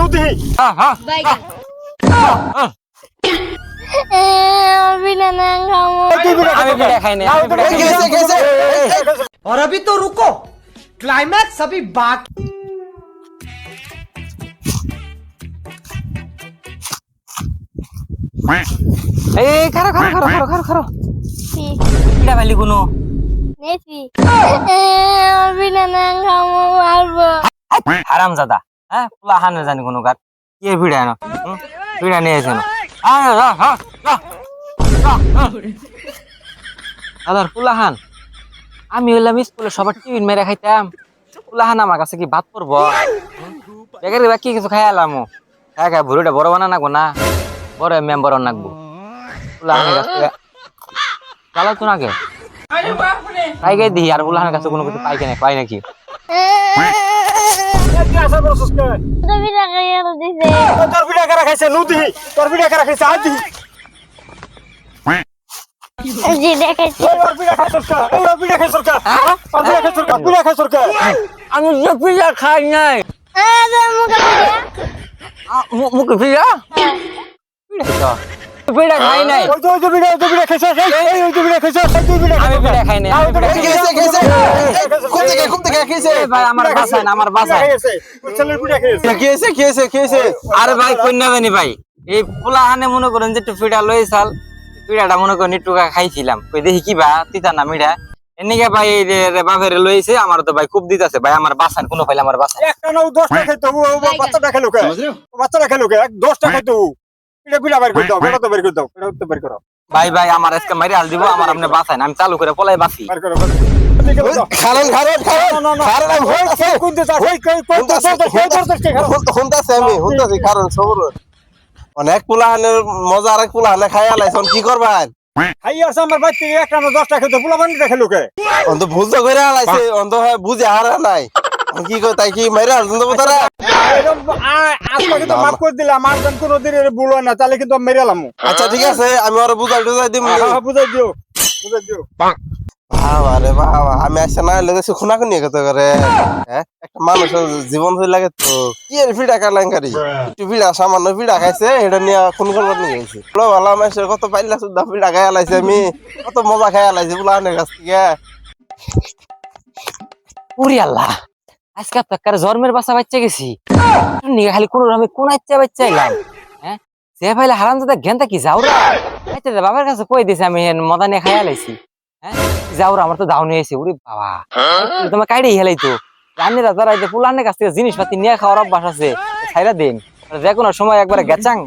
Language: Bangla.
নৌতি बिना ना खाओ আমি পিঠা খাই না আমি পিঠা খাই कैसे कैसे और अभी तो रुको क्लाइमैक्स अभी बाकी এই খারো খারো খারো খারো খারো খারো सी পিঠা পাইলি কোনো नेसी बिना ना खाओ मारबो হারামজাদা হ্যাঁ পোলা হানে জানি কোনো কার কি পিঠা এনো পিঠা নিয়ে এসে আদার পোলাহান আমি হইলাম স্কুলে সবার টিফিন মেরে খাইতাম পোলাহান আমার কাছে কি ভাত পড়বো বেকার কি কিছু খাই আলাম খাই খাই ভুড়িটা বড় বানা নাকবো না বড় মেম্বার নাকবো পোলাহানের কাছে চালাও তো নাকি পাই গাই দিই আর পোলাহানের কাছে কোনো কিছু পাই কেন পাই নাকি कैसा प्रोसेस के तो बिना खाया तो दिसे তোর পিঠা কারা খাইছে নৌতি তোর পিঠা কারা খাইছে আজ जी देखे তোর পিঠা খাইছ কা তোর পিঠা খাইছ কা তোর পিঠা খাইছ কা পিঠা খাইছ কা আমি যে পিজা খাই নাই तो मुका মুখে পিজা পিজা খাই নাই ওই তো পিঠা খাইছ এই ওই তো পিঠা খাইছ তুই পিঠা আমি পিজা খাই নাই আমি পিজা খাই নাই। कैसे कौन থেকে খাইছে এ ভাই আমার বাসায় না আমার বাসায় ছেলের পিঠা খাইছে कैसे আরে ভাই কন্যা জানি ভাই এই পোলাহানে মনে করেন যে একটু পিঠা লই চাল পিঠাটা মনে করেন একটু খাইছিলাম কই দেখি কি বা তিতা না মিঠা এনিকে ভাই এই যে বাপেরে লইছে আমার তো ভাই খুব দিতাছে ভাই আমার বাসায় কোনো পাইলে আমার বাসায় একটা নাও 10 টাকা খাইতো বাচ্চাটা খেলো কে বাচ্চাটা খেলো কে 10 টাকা খাইতো পিঠা বের করে দাও বেটা তো বের করে দাও এটা তো বের করো ভাই ভাই আমার আজকে মারি আল দিব আমার আপনি বাসায় না আমি চালু করে পলাই বাসি বের করো খারান কোন দিতা হুনতাছি কারণ সবর অনেক পুলাহানের মজা আর এক পুলাহানে খাই আলাইছন কি করবেন খাই আছে আমার বাচ্চা একটা না 10 টাকা খাইতো পোলা বান্ডিটা খেলো কে অন্ত ভুল তো করে আলাইছে অন্ত বুঝে হারা নাই কি কই তাই কি মাইরা আলছন তো তারা আজকে তো মাফ করে দিলাম আর জন কোনো দিন ভুল হয় না তাহলে কিন্তু আমি মেরেলাম আচ্ছা ঠিক আছে আমি ওরে বুঝাই দিম বুঝাই দিও বাবা রে বাবা আমি আসছে না লেগেছি খুনাখুনি কত করে হ্যাঁ একটা মানুষের জীবন হয়ে লাগে তো কি এর ভিড়া কালাঙ্কারি একটু ভিড়া সামান্য ভিড়া খাইছে এটা নিয়ে খুন করবার নিয়ে গেছি ভালো মানুষের কত পাইলা সুদ্ধা ভিড়া খাই আলাইছে আমি কত মজা খাই আলাইছি বুলানের কাছ থেকে উরি আল্লাহ আজকে তো একটা জন্মের বাসা বাচ্চা গেছি নিয়ে খালি কোন আমি কোন আচ্ছা বাচ্চা এলাম হ্যাঁ সে ভাইলে হারাম দাদা ঘেনটা কি যাওরা আচ্ছা বাবার কাছে কই দিছে আমি মজা নিয়ে খাই আলাইছি হ্যাঁ যাওরা আমার তো দাও নিয়ে এসে উরি বাবা তোমার কাইডে হেলাই তো রান্নিরা যারা এই পুলানের কাছ থেকে জিনিসপাতি নিয়ে খাওয়ার অভ্যাস আছে ছাইরা দিন যে কোনো সময় একবারে গেচাং